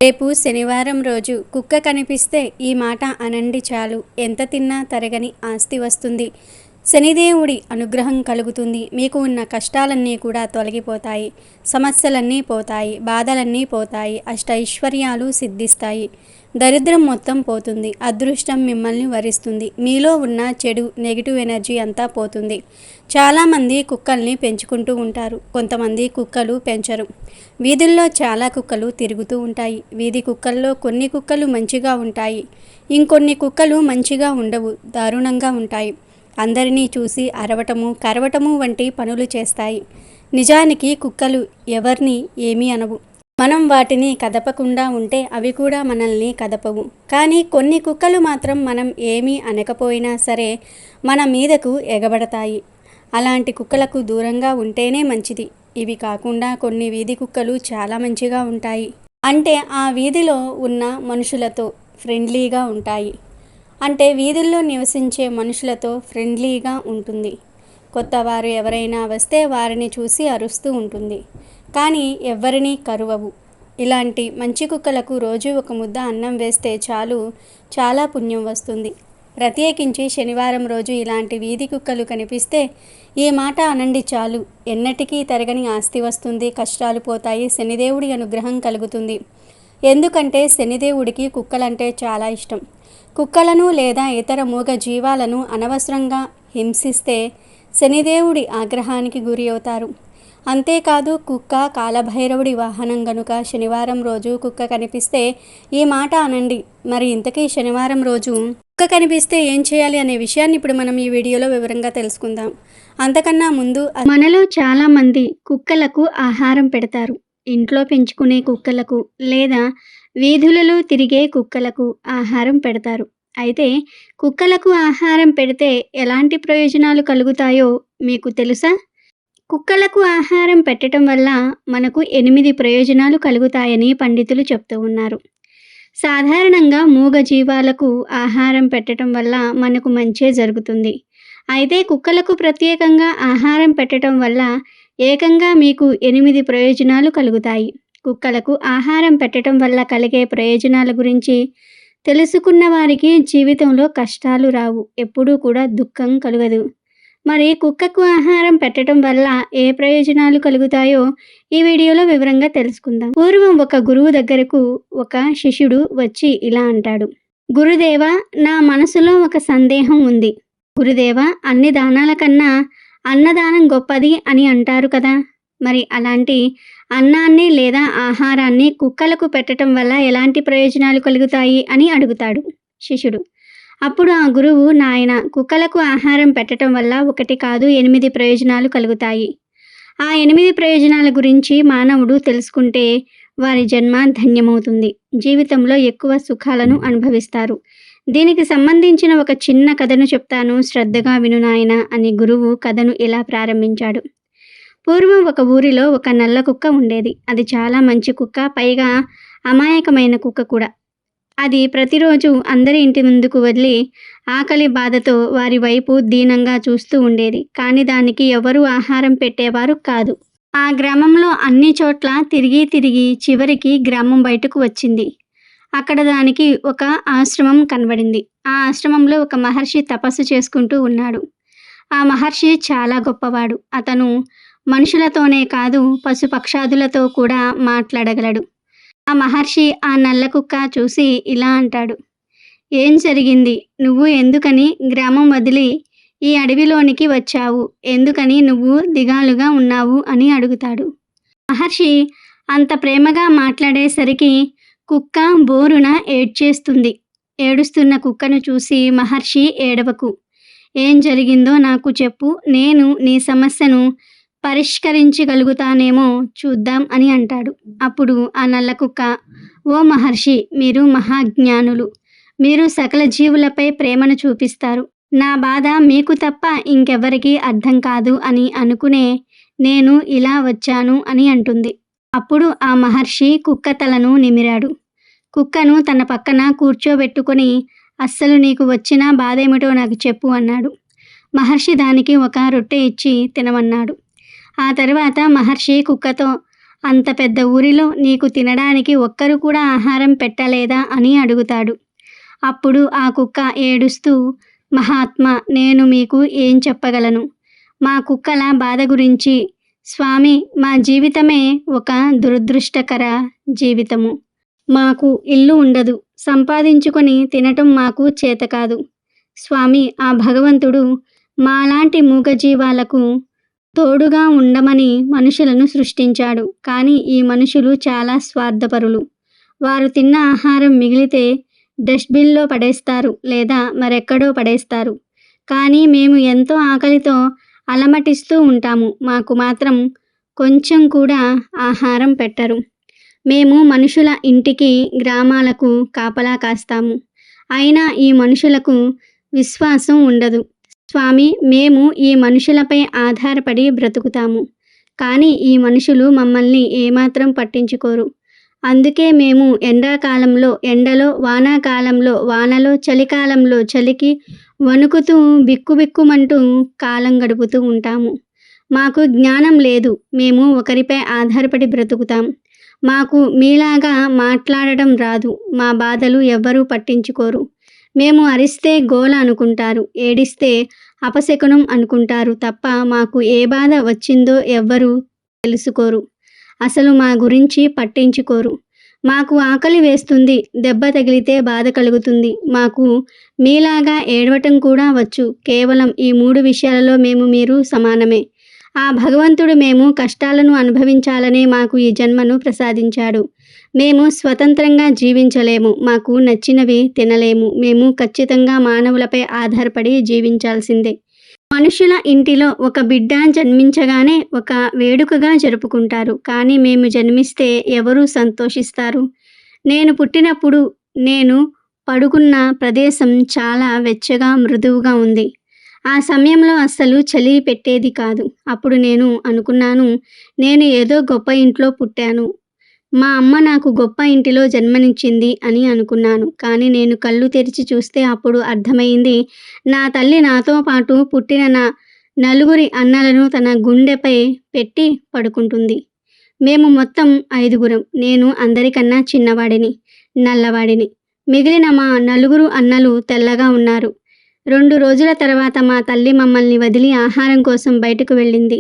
రేపు శనివారం రోజు కుక్క కనిపిస్తే ఈ మాట అనండి చాలు, ఎంత తిన్నా తరగని ఆస్తి వస్తుంది. శనిదేవుడి అనుగ్రహం కలుగుతుంది. మీకు ఉన్న కష్టాలన్నీ కూడా తొలగిపోతాయి. సమస్యలన్నీ పోతాయి. బాధలన్నీ పోతాయి. అష్టైశ్వర్యాలు సిద్ధిస్తాయి. దరిద్రం మొత్తం పోతుంది. అదృష్టం మిమ్మల్ని వరిస్తుంది. మీలో ఉన్న చెడు నెగిటివ్ ఎనర్జీ అంతా పోతుంది. చాలామంది కుక్కల్ని పెంచుకుంటూ ఉంటారు. కొంతమంది కుక్కలు పెంచరు. వీధుల్లో చాలా కుక్కలు తిరుగుతూ ఉంటాయి. వీధి కుక్కల్లో కొన్ని కుక్కలు మంచిగా ఉంటాయి. ఇంకొన్ని కుక్కలు మంచిగా ఉండవు, దారుణంగా ఉంటాయి. అందరినీ చూసి అరవటము, కరవటము వంటి పనులు చేస్తాయి. నిజానికి కుక్కలు ఎవరిని ఏమీ అనవు. మనం వాటిని కదపకుండా ఉంటే అవి కూడా మనల్ని కదపవు. కానీ కొన్ని కుక్కలు మాత్రం మనం ఏమీ అనకపోయినా సరే మన మీదకు ఎగబడతాయి. అలాంటి కుక్కలకు దూరంగా ఉంటేనే మంచిది. ఇవి కాకుండా కొన్ని వీధి కుక్కలు చాలా మంచిగా ఉంటాయి. అంటే ఆ వీధిలో ఉన్న మనుషులతో ఫ్రెండ్లీగా ఉంటాయి. అంటే వీధుల్లో నివసించే మనుషులతో ఫ్రెండ్లీగా ఉంటుంది. కొత్తవారు ఎవరైనా వస్తే వారిని చూసి అరుస్తూ ఉంటుంది. కానీ ఎవ్వరినీ కరువవు. ఇలాంటి మంచి కుక్కలకు రోజు ఒక ముద్ద అన్నం వేస్తే చాలు, చాలా పుణ్యం వస్తుంది. ప్రత్యేకించి శనివారం రోజు ఇలాంటి వీధి కుక్కలు కనిపిస్తే ఈ మాట అనండి చాలు, ఎన్నటికీ తరగని ఆస్తి వస్తుంది. కష్టాలు పోతాయి. శనిదేవుడి అనుగ్రహం కలుగుతుంది. ఎందుకంటే శనిదేవుడికి కుక్కలంటే చాలా ఇష్టం. కుక్కలను లేదా ఇతర మూగ జీవాలను అనవసరంగా హింసిస్తే శనిదేవుడి ఆగ్రహానికి గురి అవుతారు. అంతేకాదు కుక్క కాలభైరవుడి వాహనం గనుక శనివారం రోజు కుక్క కనిపిస్తే ఈ మాట అనండి. మరి ఇంతకీ శనివారం రోజు కుక్క కనిపిస్తే ఏం చేయాలి అనే విషయాన్ని ఇప్పుడు మనం ఈ వీడియోలో వివరంగా తెలుసుకుందాం. అంతకన్నా ముందు, మనలో చాలామంది కుక్కలకు ఆహారం పెడతారు. ఇంట్లో పెంచుకునే కుక్కలకు లేదా వీధులలో తిరిగే కుక్కలకు ఆహారం పెడతారు. అయితే కుక్కలకు ఆహారం పెడితే ఎలాంటి ప్రయోజనాలు కలుగుతాయో మీకు తెలుసా? కుక్కలకు ఆహారం పెట్టడం వల్ల మనకు 8 ప్రయోజనాలు కలుగుతాయని పండితులు చెప్తూ ఉన్నారు. సాధారణంగా మూగ జీవాలకు ఆహారం పెట్టడం వల్ల మనకు మంచే జరుగుతుంది. అయితే కుక్కలకు ప్రత్యేకంగా ఆహారం పెట్టడం వల్ల ఏకంగా మీకు 8 ప్రయోజనాలు కలుగుతాయి. కుక్కలకు ఆహారం పెట్టడం వల్ల కలిగే ప్రయోజనాల గురించి తెలుసుకున్న వారికి జీవితంలో కష్టాలు రావు, ఎప్పుడూ కూడా దుఃఖం కలుగదు. మరి కుక్కకు ఆహారం పెట్టడం వల్ల ఏ ప్రయోజనాలు కలుగుతాయో ఈ వీడియోలో వివరంగా తెలుసుకుందాం. పూర్వం ఒక గురువు దగ్గరకు ఒక శిష్యుడు వచ్చి ఇలా అంటాడు, గురుదేవా, నా మనసులో ఒక సందేహం ఉంది. గురుదేవా, అన్ని దానాల కన్నా అన్నదానం గొప్పది అని అంటారు కదా. మరి అలాంటి అన్నాన్ని లేదా ఆహారాన్ని కుక్కలకు పెట్టడం వల్ల ఎలాంటి ప్రయోజనాలు కలుగుతాయి అని అడుగుతాడు శిష్యుడు. అప్పుడు ఆ గురువు, నాయన, కుక్కలకు ఆహారం పెట్టడం వల్ల 1 కాదు 8 ప్రయోజనాలు కలుగుతాయి. ఆ 8 ప్రయోజనాల గురించి మానవుడు తెలుసుకుంటే వారి జన్మ ధన్యమవుతుంది. జీవితంలో ఎక్కువ సుఖాలను అనుభవిస్తారు. దీనికి సంబంధించిన ఒక చిన్న కథను చెప్తాను, శ్రద్ధగా విను నాయన అని గురువు కథను ఇలా ప్రారంభించాడు. పూర్వం ఒక ఊరిలో ఒక నల్ల కుక్క ఉండేది. అది చాలా మంచి కుక్క, పైగా అమాయకమైన కుక్క కూడా. అది ప్రతిరోజు అందరి ఇంటి ముందుకు వదిలి ఆకలి బాధతో వారి వైపు దీనంగా చూస్తూ ఉండేది. కానీ దానికి ఎవరూ ఆహారం పెట్టేవారు కాదు. ఆ గ్రామంలో అన్ని చోట్ల తిరిగి తిరిగి చివరికి గ్రామం బయటకు వచ్చింది. అక్కడ దానికి ఒక ఆశ్రమం కనబడింది. ఆ ఆశ్రమంలో ఒక మహర్షి తపస్సు చేసుకుంటూ ఉన్నాడు. ఆ మహర్షి చాలా గొప్పవాడు. అతను మనుషులతోనే కాదు, పశుపక్షాదులతో కూడా మాట్లాడగలడు. ఆ మహర్షి ఆ నల్ల కుక్క చూసి ఇలా అంటాడు, ఏం జరిగింది? నువ్వు ఎందుకని గ్రామం వదిలి ఈ అడవిలోనికి వచ్చావు? ఎందుకని నువ్వు దిగాలుగా ఉన్నావు అని అడుగుతాడు. మహర్షి అంత ప్రేమగా మాట్లాడేసరికి కుక్క బోరున ఏడ్చేస్తుంది. ఏడుస్తున్న కుక్కను చూసి మహర్షి, ఏడవకు, ఏం జరిగిందో నాకు చెప్పు, నేను నీ సమస్యను పరిష్కరించగలుగుతానేమో చూద్దాం అని అంటాడు. అప్పుడు ఆ నల్ల కుక్క, ఓ మహర్షి, మీరు మహాజ్ఞానులు. మీరు సకల జీవులపై ప్రేమను చూపిస్తారు. నా బాధ మీకు తప్ప ఇంకెవ్వరికీ అర్థం కాదు అని అనుకునే నేను ఇలా వచ్చాను అని అంటుంది. అప్పుడు ఆ మహర్షి కుక్క తలను నిమిరాడు. కుక్కను తన పక్కన కూర్చోబెట్టుకొని, అస్సలు నీకు వచ్చిన బాధేమిటో నాకు చెప్పు అన్నాడు. మహర్షి దానికి ఒక రొట్టె ఇచ్చి తినమన్నాడు. ఆ తర్వాత మహర్షి కుక్కతో, అంత పెద్ద ఊరిలో నీకు తినడానికి ఒక్కరు కూడా ఆహారం పెట్టలేదా అని అడుగుతాడు. అప్పుడు ఆ కుక్క ఏడుస్తూ, మహాత్మా, నేను మీకు ఏం చెప్పగలను? మా కుక్కల బాధ గురించి. స్వామి, మా జీవితమే ఒక దురదృష్టకర జీవితము. మాకు ఇల్లు ఉండదు, సంపాదించుకొని తినటం మాకు చేతకాదు. స్వామి, ఆ భగవంతుడు మాలాంటి మూగజీవాలకు తోడుగా ఉండమని మనుషులను సృష్టించాడు. కానీ ఈ మనుషులు చాలా స్వార్థపరులు. వారు తిన్న ఆహారం మిగిలితే డస్ట్బిన్లో పడేస్తారు లేదా మరెక్కడో పడేస్తారు. కానీ మేము ఎంతో ఆకలితో అలమటిస్తూ ఉంటాము. మాకు మాత్రం కొంచెం కూడా ఆహారం పెట్టరు. మేము మనుషుల ఇంటికి, గ్రామాలకు కాపలా కాస్తాము. అయినా ఈ మనుషులకు విశ్వాసం ఉండదు. స్వామి, మేము ఈ మనుషులపై ఆధారపడి బ్రతుకుతాము. కానీ ఈ మనుషులు మమ్మల్ని ఏమాత్రం పట్టించుకోరు. అందుకే మేము ఎండాకాలంలో ఎండలో, వానాకాలంలో వానలో, చలికాలంలో చలికి వణుకుతూ బిక్కుబిక్కుమంటూ కాలం గడుపుతూ ఉంటాము. మాకు జ్ఞానం లేదు. మేము ఒకరిపై ఆధారపడి బ్రతుకుతాం. మాకు మీలాగా మాట్లాడడం రాదు. మా బాధలు ఎవ్వరూ పట్టించుకోరు. మేము అరిస్తే గోల అనుకుంటారు, ఏడిస్తే అపశకునం అనుకుంటారు తప్ప మాకు ఏ బాధ వచ్చిందో ఎవ్వరూ తెలుసుకోరు. అసలు మా గురించి పట్టించుకోరు. మాకు ఆకలి వేస్తుంది, దెబ్బ తగిలితే బాధ కలుగుతుంది. మాకు మీలాగా ఏడవటం కూడా వచ్చు. కేవలం ఈ 3 విషయాలలో మేము మీరు సమానమే. ఆ భగవంతుడు మేము కష్టాలను అనుభవించాలనే మాకు ఈ జన్మను ప్రసాదించాడు. మేము స్వతంత్రంగా జీవించలేము. మాకు నచ్చినవి తినలేము. మేము ఖచ్చితంగా మానవులపై ఆధారపడి జీవించాల్సిందే. మనుషుల ఇంటిలో ఒక బిడ్డ జన్మించగానే ఒక వేడుకగా జరుపుకుంటారు. కానీ మేము జన్మిస్తే ఎవరు సంతోషిస్తారు? నేను పుట్టినప్పుడు నేను పడుకున్న ప్రదేశం చాలా వెచ్చగా, మృదువుగా ఉంది. ఆ సమయంలో అస్సలు చలి పెట్టేది కాదు. అప్పుడు నేను అనుకున్నాను, నేను ఏదో గొప్ప ఇంట్లో పుట్టాను. మా అమ్మ నాకు గొప్ప ఇంటిలో జన్మనిచ్చింది అని అనుకున్నాను. కానీ నేను కళ్ళు తెరిచి చూస్తే అప్పుడు అర్థమైంది, నా తల్లి నాతో పాటు పుట్టిన నా 4 అన్నలను తన గుండెపై పెట్టి పడుకుంటుంది. మేము మొత్తం 5గురం. నేను అందరికన్నా చిన్నవాడిని, నల్లవాడిని. మిగిలిన మా 4 అన్నలు తెల్లగా ఉన్నారు. 2 రోజుల తర్వాత మా తల్లి మమ్మల్ని వదిలి ఆహారం కోసం బయటకు వెళ్ళింది.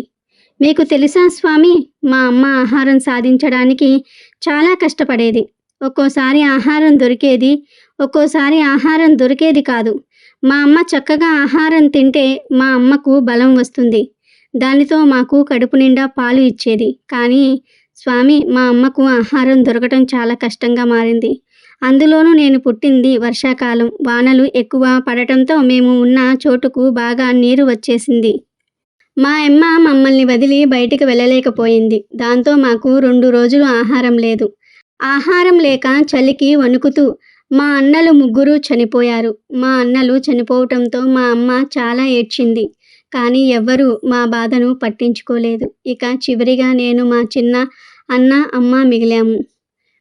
మీకు తెలుసా స్వామి, మా అమ్మ ఆహారం సాధించడానికి చాలా కష్టపడేది. ఒక్కోసారి ఆహారం దొరికేది, ఒక్కోసారి ఆహారం దొరికేది కాదు. మా అమ్మ చక్కగా ఆహారం తింటే మా అమ్మకు బలం వస్తుంది. దానితో మాకు కడుపు నిండా పాలు ఇచ్చేది. కానీ స్వామి, మా అమ్మకు ఆహారం దొరకటం చాలా కష్టంగా మారింది. అందులోనూ నేను పుట్టింది వర్షాకాలం. వానలు ఎక్కువ పడటంతో మేము ఉన్న చోటుకు బాగా నీరు వచ్చేసింది. మా అమ్మ మమ్మల్ని వదిలి బయటికి వెళ్ళలేకపోయింది. దాంతో మాకు 2 రోజులు ఆహారం లేదు. ఆహారం లేక చలికి వణుకుతూ మా అన్నలు 3 చనిపోయారు. మా అన్నలు చనిపోవటంతో మా అమ్మ చాలా ఏడ్చింది. కానీ ఎవ్వరూ మా బాధను పట్టించుకోలేదు. ఇక చివరిగా నేను, మా చిన్న అన్న, అమ్మ మిగిలాము.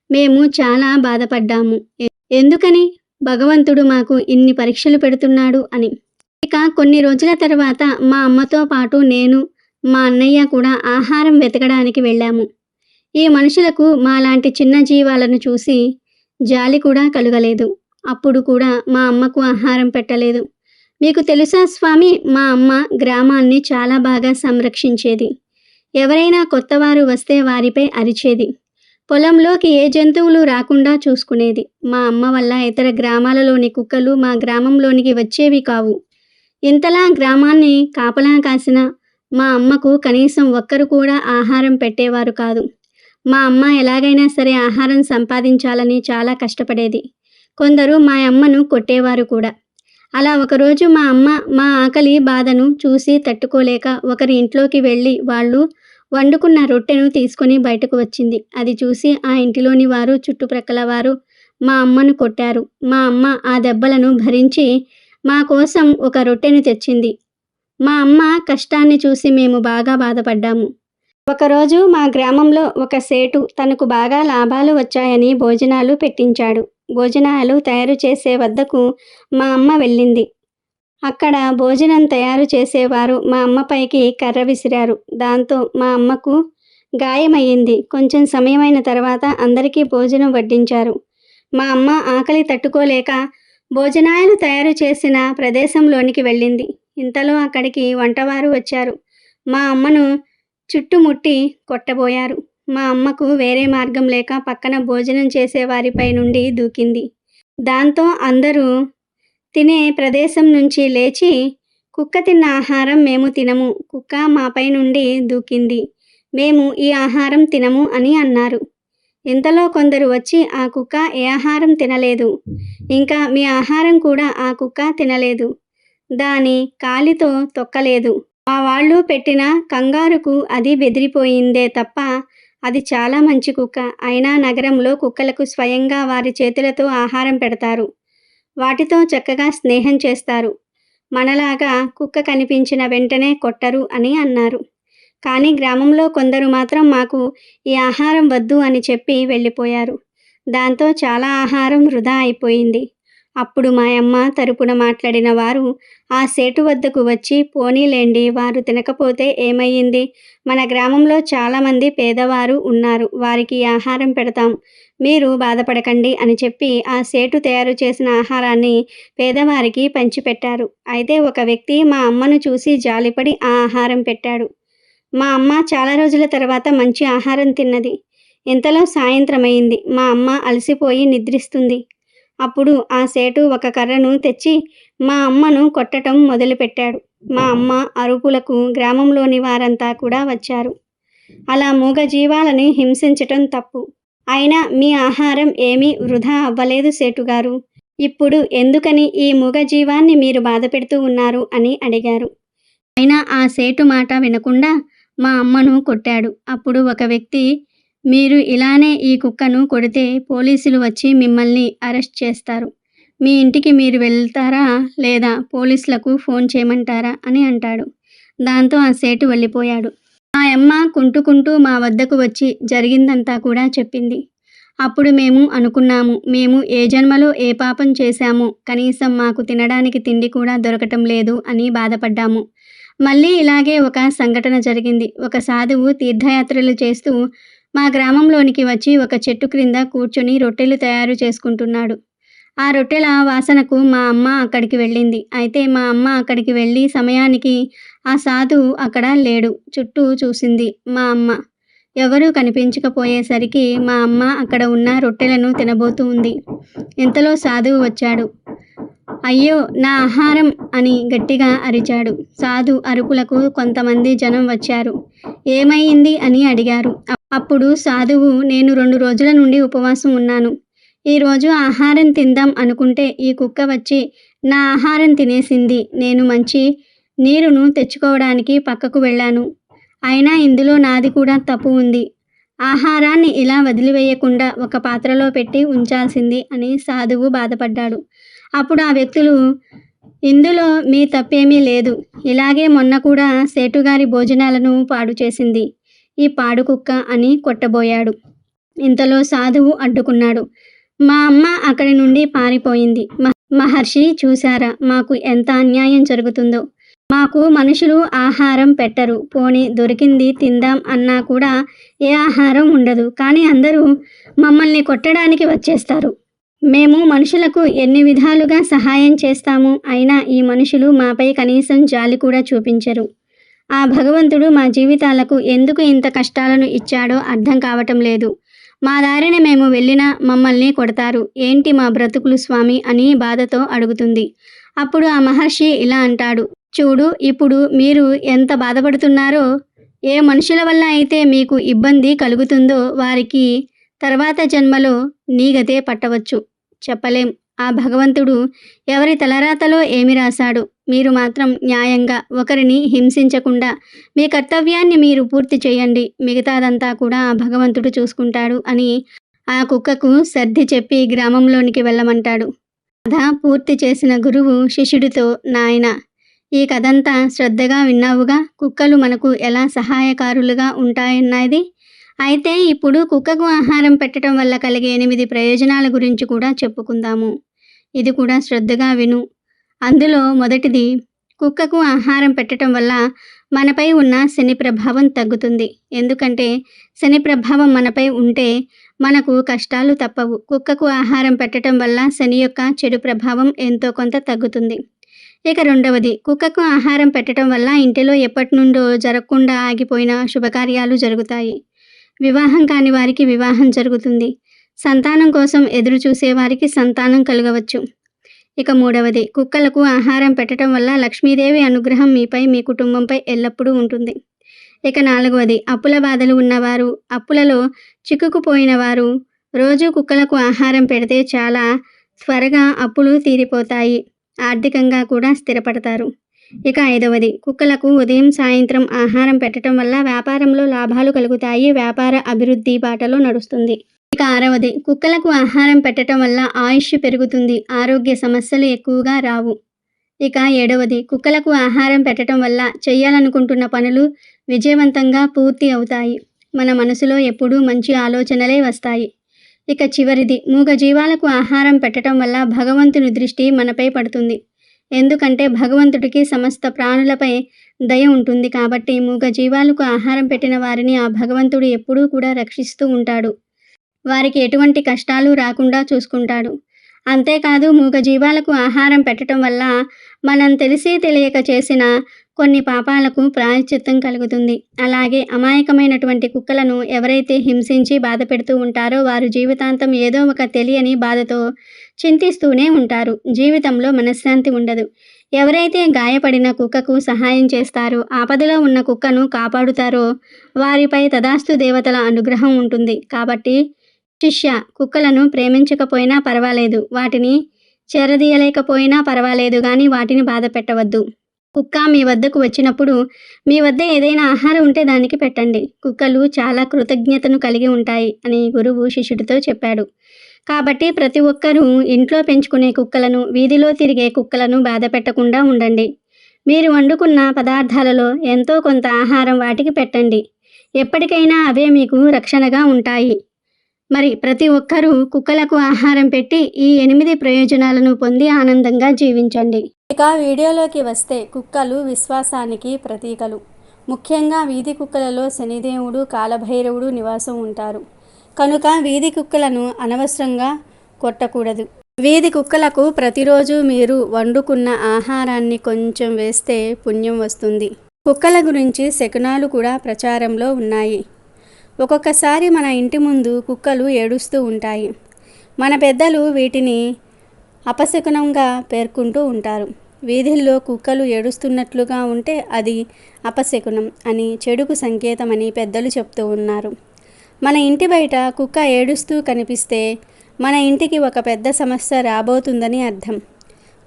మేము చాలా బాధపడ్డాము. ఎందుకని భగవంతుడు మాకు ఇన్ని పరీక్షలు పెడుతున్నాడు అని. ఇక కొన్ని రోజుల తర్వాత మా అమ్మతో పాటు నేను, మా అన్నయ్య కూడా ఆహారం వెతకడానికి వెళ్ళాము. ఈ మనుషులకు మాలాంటి చిన్న జీవాలను చూసి జాలి కూడా కలగలేదు. అప్పుడు కూడా మా అమ్మకు ఆహారం పెట్టలేదు. మీకు తెలుసా స్వామి, మా అమ్మ గ్రామాన్ని చాలా బాగా సంరక్షించేది. ఎవరైనా కొత్తవారు వస్తే వారిపై అరిచేది. పొలంలోకి ఏ జంతువులు రాకుండా చూసుకునేది. మా అమ్మ వల్ల ఇతర గ్రామాలలోని కుక్కలు మా గ్రామంలోనికి వచ్చేవి కావు. ఇంతలా గ్రామాన్ని కాపలా కాసిన మా అమ్మకు కనీసం ఒక్కరు కూడా ఆహారం పెట్టేవారు కాదు. మా అమ్మ ఎలాగైనా సరే ఆహారం సంపాదించాలని చాలా కష్టపడేది. కొందరు మా అమ్మను కొట్టేవారు కూడా. అలా ఒకరోజు మా అమ్మ మా ఆకలి బాధను చూసి తట్టుకోలేక ఒకరి ఇంట్లోకి వెళ్ళి వాళ్ళు వండుకున్న రొట్టెను తీసుకొని బయటకు వచ్చింది. అది చూసి ఆ ఇంటిలోని వారు, చుట్టుప్రక్కల వారు మా అమ్మను కొట్టారు. మా అమ్మ ఆ దెబ్బలను భరించి మా కోసం ఒక రొట్టెను తెచ్చింది. మా అమ్మ కష్టాన్ని చూసి మేము బాగా బాధపడ్డాము. ఒకరోజు మా గ్రామంలో ఒక సేటు తనకు బాగా లాభాలు వచ్చాయని భోజనాలు పెట్టించాడు. భోజనాలు తయారు చేసే వద్దకు మా అమ్మ వెళ్ళింది. అక్కడ భోజనం తయారు చేసేవారు మా అమ్మపైకి కర్ర విసిరారు. దాంతో మా అమ్మకు గాయమయ్యింది. కొంచెం సమయమైన తర్వాత అందరికీ భోజనం వడ్డించారు. మా అమ్మ ఆకలి తట్టుకోలేక భోజనాలు తయారు చేసిన ప్రదేశంలోనికి వెళ్ళింది. ఇంతలో అక్కడికి వంటవారు వచ్చారు. మా అమ్మను చుట్టుముట్టి కొట్టబోయారు. మా అమ్మకు వేరే మార్గం లేక పక్కన భోజనం చేసేవారిపై నుండి దూకింది. దాంతో అందరూ తినే ప్రదేశం నుంచి లేచి, కుక్క తిన్న ఆహారం మేము తినము, కుక్క మాపై నుండి దూకింది, మేము ఈ ఆహారం తినము అని అన్నారు. ఇంతలో కొందరు వచ్చి ఆ కుక్క ఏ ఆహారం తినలేదు, ఇంకా మీ ఆహారం కూడా ఆ కుక్క తినలేదు, దాని కాలితో తొక్కలేదు, మా వాళ్ళు పెట్టిన కంగారుకు అది బెదిరిపోయిందే తప్ప అది చాలా మంచి కుక్క. అయినా నగరంలో కుక్కలకు స్వయంగా వారి చేతులతో ఆహారం పెడతారు, వాటితో చక్కగా స్నేహం చేస్తారు, మనలాగా కుక్క కనిపించిన వెంటనే కొట్టరు అని అన్నారు. కానీ గ్రామంలో కొందరు మాత్రం మాకు ఈ ఆహారం వద్దు అని చెప్పి వెళ్ళిపోయారు. దాంతో చాలా ఆహారం వృధా అయిపోయింది. అప్పుడు మా అమ్మ తరపున మాట్లాడిన వారు ఆ సేటు వద్దకు వచ్చి, పోనీలేండి, వారు తినకపోతే ఏమయ్యింది, మన గ్రామంలో చాలామంది పేదవారు ఉన్నారు, వారికి ఆహారం పెడతాం, మీరు బాధపడకండి అని చెప్పి ఆ సేటు తయారు చేసిన ఆహారాన్ని పేదవారికి పంచిపెట్టారు. అయితే ఒక వ్యక్తి మా అమ్మను చూసి జాలిపడి ఆ ఆహారం పెట్టాడు. మా అమ్మ చాలా రోజుల తర్వాత మంచి ఆహారం తిన్నది. ఇంతలో సాయంత్రమైంది. మా అమ్మ అలసిపోయి నిద్రిస్తుంది. అప్పుడు ఆ సేటు ఒక కర్రను తెచ్చి మా అమ్మను కొట్టటం మొదలుపెట్టాడు. మా అమ్మ అరుపులకు గ్రామంలోని వారంతా కూడా వచ్చారు. అలా మూగజీవాలని హింసించటం తప్పు. అయినా మీ ఆహారం ఏమీ వృధా అవ్వలేదు సేటుగారు. ఇప్పుడు ఎందుకని ఈ మూగజీవాన్ని మీరు బాధపెడుతూ ఉన్నారు అని అడిగారు. అయినా ఆ సేటు మాట వినకుండా మా అమ్మను కొట్టాడు. అప్పుడు ఒక వ్యక్తి, మీరు ఇలానే ఈ కుక్కను కొడితే పోలీసులు వచ్చి మిమ్మల్ని అరెస్ట్ చేస్తారు, మీ ఇంటికి మీరు వెళ్తారా లేదా పోలీసులకు ఫోన్ చేయమంటారా అని అంటాడు. దాంతో ఆ సేటు వెళ్ళిపోయాడు. మా అమ్మ కుంటుకుంటూ మా వద్దకు వచ్చి జరిగిందంతా కూడా చెప్పింది. అప్పుడు మేము అనుకున్నాము, మేము ఏ జన్మలో ఏ పాపం చేశామో, కనీసం మాకు తినడానికి తిండి కూడా దొరకటం లేదు అని బాధపడ్డాము. మళ్ళీ ఇలాగే ఒక సంఘటన జరిగింది. ఒక సాధువు తీర్థయాత్రలు చేస్తూ మా గ్రామంలోనికి వచ్చి ఒక చెట్టు క్రింద కూర్చొని రొట్టెలు తయారు చేసుకుంటున్నాడు. ఆ రొట్టెల వాసనకు మా అమ్మ అక్కడికి వెళ్ళింది. అయితే మా అమ్మ అక్కడికి వెళ్ళి సమయానికి ఆ సాధువు అక్కడ లేడు. చుట్టూ చూసింది మా అమ్మ. ఎవరూ కనిపించకపోయేసరికి మా అమ్మ అక్కడ ఉన్న రొట్టెలను తినబోతూ ఉంది. ఇంతలో సాధువు వచ్చాడు. అయ్యో నా ఆహారం అని గట్టిగా అరిచాడు. సాధు అరుపులకు కొంతమంది జనం వచ్చారు. ఏమైంది అని అడిగారు. అప్పుడు సాధువు, నేను 2 రోజుల నుండి ఉపవాసం ఉన్నాను. ఈరోజు ఆహారం తిందాం అనుకుంటే ఈ కుక్క వచ్చి నా ఆహారం తినేసింది. నేను మంచి నీరును తెచ్చుకోవడానికి పక్కకు వెళ్ళాను. అయినా ఇందులో నాది కూడా తప్పు ఉంది. ఆహారాన్ని ఇలా వదిలివేయకుండా ఒక పాత్రలో పెట్టి ఉంచాల్సింది అని సాధువు బాధపడ్డాడు. అప్పుడు ఆ వ్యక్తులు, ఇందులో మీ తప్పేమీ లేదు. ఇలాగే మొన్న కూడా సేటుగారి భోజనాలను పాడు చేసింది ఈ పాడు కుక్క అని కొట్టబోయాడు. ఇంతలో సాధువు అడ్డుకున్నాడు. మా అమ్మ అక్కడి నుండి పారిపోయింది. మహర్షి, చూశారా మాకు ఎంత అన్యాయం జరుగుతుందో. మాకు మనుషులు ఆహారం పెట్టరు, పోనీ దొరికింది తిందాం అన్నా కూడా ఏ ఆహారం ఉండదు. కానీ అందరూ మమ్మల్ని కొట్టడానికి వచ్చేస్తారు. మేము మనుషులకు ఎన్ని విధాలుగా సహాయం చేస్తాము, అయినా ఈ మనుషులు మాపై కనీసం జాలి కూడా చూపించరు. ఆ భగవంతుడు మా జీవితాలకు ఎందుకు ఇంత కష్టాలను ఇచ్చాడో అర్థం కావటం లేదు. మా దారిన మేము వెళ్ళినా మమ్మల్ని కొడతారు. ఏంటి మా బ్రతుకులు స్వామి అని బాధతో అడుగుతుంది. అప్పుడు ఆ మహర్షి ఇలా అంటాడు, చూడు, ఇప్పుడు మీరు ఎంత బాధపడుతున్నారో, ఏ మనుషుల వల్ల అయితే మీకు ఇబ్బంది కలుగుతుందో వారికి తర్వాత జన్మలో నీ గతే పట్టవచ్చు, చెప్పలేం. ఆ భగవంతుడు ఎవరి తలరాతలో ఏమి రాశాడు. మీరు మాత్రం న్యాయంగా ఒకరిని హింసించకుండా మీ కర్తవ్యాన్ని మీరు పూర్తి చేయండి, మిగతాదంతా కూడా ఆ భగవంతుడు చూసుకుంటాడు అని ఆ కుక్కకు సర్ది చెప్పి గ్రామంలోనికి వెళ్ళమంటాడు. కథ పూర్తి చేసిన గురువు శిష్యుడితో, నాయనా, ఈ కథంతా శ్రద్ధగా విన్నావుగా, కుక్కలు మనకు ఎలా సహాయకారులుగా ఉంటాయన్నది. అయితే ఇప్పుడు కుక్కకు ఆహారం పెట్టడం వల్ల కలిగే 8 ప్రయోజనాల గురించి కూడా చెప్పుకుందాము. ఇది కూడా శ్రద్ధగా విను. అందులో మొదటిది, కుక్కకు ఆహారం పెట్టడం వల్ల మనపై ఉన్న శని ప్రభావం తగ్గుతుంది. ఎందుకంటే శని ప్రభావం మనపై ఉంటే మనకు కష్టాలు తప్పవు. కుక్కకు ఆహారం పెట్టడం వల్ల శని యొక్క చెడు ప్రభావం ఎంతో కొంత తగ్గుతుంది. ఇక రెండవది, కుక్కకు ఆహారం పెట్టడం వల్ల ఇంటిలో ఎప్పటి నుండో జరగకుండా ఆగిపోయిన శుభకార్యాలు జరుగుతాయి. వివాహం కాని వారికి వివాహం జరుగుతుంది. సంతానం కోసం ఎదురు చూసేవారికి సంతానం కలగవచ్చు. ఇక మూడవది, కుక్కలకు ఆహారం పెట్టడం వల్ల లక్ష్మీదేవి అనుగ్రహం మీపై, మీ కుటుంబంపై ఎల్లప్పుడూ ఉంటుంది. ఇక నాలుగవది, అప్పుల బాధలు ఉన్నవారు, అప్పులలో చిక్కుకుపోయిన వారు రోజు కుక్కలకు ఆహారం పెడితే చాలా త్వరగా అప్పులు తీరిపోతాయి. ఆర్థికంగా కూడా స్థిరపడతారు. ఇక ఐదవది, కుక్కలకు ఉదయం సాయంత్రం ఆహారం పెట్టడం వల్ల వ్యాపారంలో లాభాలు కలుగుతాయి. వ్యాపార అభివృద్ధి బాటలో నడుస్తుంది. ఇక ఆరవది, కుక్కలకు ఆహారం పెట్టడం వల్ల ఆయుష్ పెరుగుతుంది. ఆరోగ్య సమస్యలు ఎక్కువగా రావు. ఇక ఏడవది, కుక్కలకు ఆహారం పెట్టడం వల్ల చేయాలనుకుంటున్న పనులు విజయవంతంగా పూర్తి అవుతాయి. మన మనసులో ఎప్పుడూ మంచి ఆలోచనలే వస్తాయి. ఇక చివరిది, మూగజీవాలకు ఆహారం పెట్టడం వల్ల భగవంతుని దృష్టి మనపై పడుతుంది. ఎందుకంటే భగవంతుడికి సమస్త ప్రాణులపై దయ ఉంటుంది. కాబట్టి మూగజీవాలకు ఆహారం పెట్టిన వారిని ఆ భగవంతుడు ఎప్పుడూ కూడా రక్షిస్తూ ఉంటాడు. వారికి ఎటువంటి కష్టాలు రాకుండా చూసుకుంటాడు. అంతేకాదు, మూగజీవాలకు ఆహారం పెట్టడం వల్ల మనం తెలిసి తెలియక చేసిన కొన్ని పాపాలకు ప్రాయశ్చిత్తం కలుగుతుంది. అలాగే అమాయకమైనటువంటి కుక్కలను ఎవరైతే హింసించి బాధ పెడుతూ ఉంటారో వారు జీవితాంతం ఏదో ఒక తెలియని బాధతో చింతిస్తూనే ఉంటారు. జీవితంలో మనశ్శాంతి ఉండదు. ఎవరైతే గాయపడిన కుక్కకు సహాయం చేస్తారో, ఆపదలో ఉన్న కుక్కను కాపాడుతారో వారిపై తదాస్తు దేవతల అనుగ్రహం ఉంటుంది. కాబట్టి శిష్య, కుక్కలను ప్రేమించకపోయినా పర్వాలేదు, వాటిని చేరదీయలేకపోయినా పర్వాలేదు, కానీ వాటిని బాధ పెట్టవద్దు. కుక్క మీ వద్దకు వచ్చినప్పుడు మీ వద్ద ఏదైనా ఆహారం ఉంటే దానికి పెట్టండి. కుక్కలు చాలా కృతజ్ఞతను కలిగి ఉంటాయి అని గురువు శిష్యుడితో చెప్పాడు. కాబట్టి ప్రతి ఒక్కరూ ఇంట్లో పెంచుకునే కుక్కలను, వీధిలో తిరిగే కుక్కలను బాధ పెట్టకుండా ఉండండి. మీరు వండుకున్న పదార్థాలలో ఎంతో కొంత ఆహారం వాటికి పెట్టండి. ఎప్పటికైనా అవే మీకు రక్షణగా ఉంటాయి. మరి ప్రతి ఒక్కరూ కుక్కలకు ఆహారం పెట్టి ఈ 8 ప్రయోజనాలను పొంది ఆనందంగా జీవించండి. ఇక వీడియోలోకి వస్తే, కుక్కలు విశ్వాసానికి ప్రతీకలు. ముఖ్యంగా వీధి కుక్కలలో శనిదేవుడు, కాలభైరవుడు నివాసం ఉంటారు. కనుక వీధి కుక్కలను అనవసరంగా కొట్టకూడదు. వీధి కుక్కలకు ప్రతిరోజు మీరు వండుకున్న ఆహారాన్ని కొంచెం వేస్తే పుణ్యం వస్తుంది. కుక్కల గురించి శకునాలు కూడా ప్రచారంలో ఉన్నాయి. ఒక్కొక్కసారి మన ఇంటి ముందు కుక్కలు ఏడుస్తూ ఉంటాయి. మన పెద్దలు వీటిని అపశకునంగా పేర్కొంటూ ఉంటారు. వీధుల్లో కుక్కలు ఏడుస్తున్నట్లుగా ఉంటే అది అపశకునం అని, చెడుకు సంకేతమని పెద్దలు చెప్తూ ఉన్నారు. మన ఇంటి బయట కుక్క ఏడుస్తూ కనిపిస్తే మన ఇంటికి ఒక పెద్ద సమస్య రాబోతుందని అర్థం.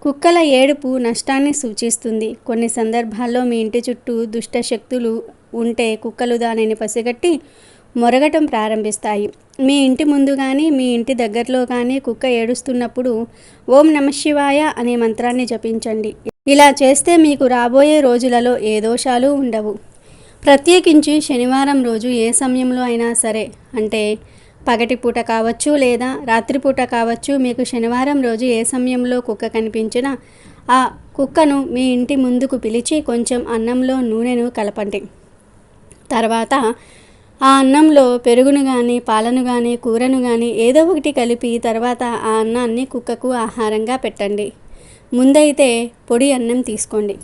కుక్కల ఏడుపు నష్టాన్ని సూచిస్తుంది. కొన్ని సందర్భాల్లో మీ ఇంటి చుట్టూ దుష్ట శక్తులు ఉంటే కుక్కలు దానిని పసిగట్టి మొరగటం ప్రారంభిస్తాయి. మీ ఇంటి ముందు కానీ, మీ ఇంటి దగ్గరలో కానీ కుక్క ఏడుస్తున్నప్పుడు ఓం నమఃశివాయ అనే మంత్రాన్ని జపించండి. ఇలా చేస్తే మీకు రాబోయే రోజులలో ఏ దోషాలు ఉండవు. ప్రత్యేకించి శనివారం రోజు ఏ సమయంలో అయినా సరే, అంటే పగటిపూట కావచ్చు లేదా రాత్రిపూట కావచ్చు, మీకు శనివారం రోజు ఏ సమయంలో కుక్క కనిపించినా ఆ కుక్కను మీ ఇంటి ముందుకు పిలిచి కొంచెం అన్నంలో నూనెను కలపండి. తర్వాత ఆ అన్నంలో పెరుగును కానీ, పాలను కానీ, కూరను కానీ ఏదో ఒకటి కలిపి తర్వాత ఆ అన్నాన్ని కుక్కకు ఆహారంగా పెట్టండి. ముందైతే పొడి అన్నం తీసుకోండి.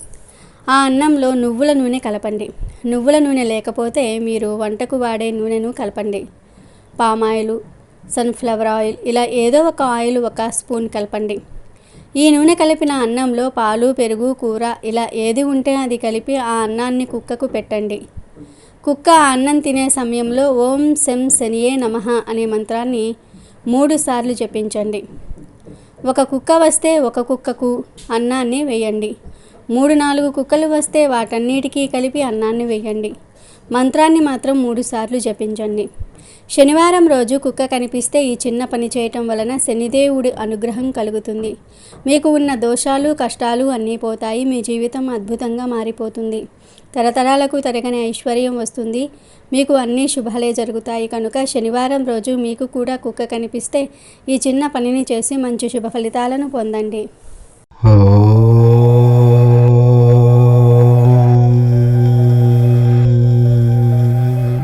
ఆ అన్నంలో నువ్వుల నూనె కలపండి. నువ్వుల నూనె లేకపోతే మీరు వంటకు వాడే నూనెను కలపండి. పామాయిల్, సన్ఫ్లవర్ ఆయిల్, ఇలా ఏదో ఒక ఆయిల్ 1 స్పూన్ కలపండి. ఈ నూనె కలిపిన అన్నంలో పాలు, పెరుగు, కూర ఇలా ఏది ఉంటే అది కలిపి ఆ అన్నాన్ని కుక్కకు పెట్టండి. కుక్క అన్నం తినే సమయంలో ఓం శం శనియే నమః అనే మంత్రాన్ని 3 సార్లు జపించండి. ఒక కుక్క వస్తే ఒక కుక్కకు అన్నాన్ని వేయండి. 3-4 కుక్కలు వస్తే వాటన్నిటికీ కలిపి అన్నాన్ని వేయండి. మంత్రాన్ని మాత్రం 3 సార్లు జపించండి. శనివారం రోజు కుక్క కనిపిస్తే ఈ చిన్న పని చేయటం వలన శనిదేవుడి అనుగ్రహం కలుగుతుంది. మీకు ఉన్న దోషాలు, కష్టాలు అన్నీ పోతాయి. మీ జీవితం అద్భుతంగా మారిపోతుంది. తరతరాలకు తరగని ఐశ్వర్యం వస్తుంది. మీకు అన్ని శుభాలే జరుగుతాయి. కనుక శనివారం రోజు మీకు కూడా కుక్క కనిపిస్తే ఈ చిన్న పనిని చేసి మంచి శుభ ఫలితాలను పొందండి.